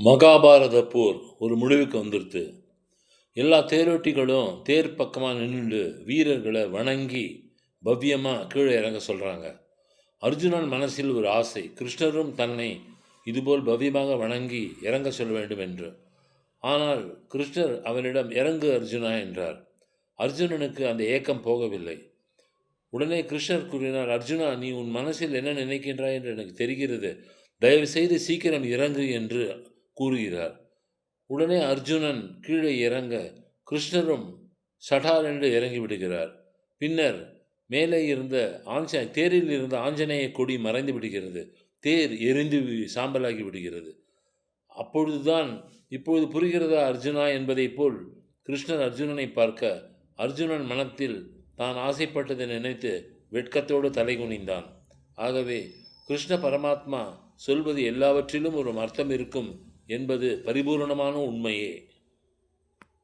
மகாபாரத போர் ஒரு முடிவுக்கு வந்துடுது. எல்லா தேரோட்டிகளும் தேர் பக்கமாக நின்றுண்டு வீரர்களை வணங்கி பவ்யமாக கீழே இறங்க சொல்கிறாங்க. அர்ஜுனன் மனசில் ஒரு ஆசை, கிருஷ்ணரும் தன்னை இதுபோல் பவ்யமாக வணங்கி இறங்க சொல்ல வேண்டும் என்று. ஆனால் கிருஷ்ணர் அவனிடம் இறங்கு அர்ஜுனா என்றார். அர்ஜுனனுக்கு அந்த ஏக்கம் போகவில்லை. உடனே கிருஷ்ணர் கூறினார், அர்ஜுனா, நீ உன் மனசில் என்ன நினைக்கின்றாய் என்று எனக்கு தெரிகிறது. தயவு செய்து சீக்கிரம் இறங்கு என்று கூறுகிறார். உடனே அர்ஜுனன் கீழே இறங்க கிருஷ்ணரும் சடார் என்று இறங்கி விடுகிறார். பின்னர் மேலே இருந்த தேரில் இருந்த ஆஞ்சநேய கொடி மறைந்து விடுகிறது. தேர் எரிந்து சாம்பலாகி விடுகிறது. அப்பொழுதுதான், இப்பொழுது புரிகிறதா அர்ஜுனா என்பதைப் போல் கிருஷ்ணர் அர்ஜுனனை பார்க்க, அர்ஜுனன் மனத்தில் தான் ஆசைப்பட்டதை நினைத்து வெட்கத்தோடு தலை குனிந்தான். ஆகவே கிருஷ்ண பரமாத்மா சொல்வது எல்லாவற்றிலும் ஒரு அர்த்தம் இருக்கும் என்பது பரிபூர்ணமான உண்மையே.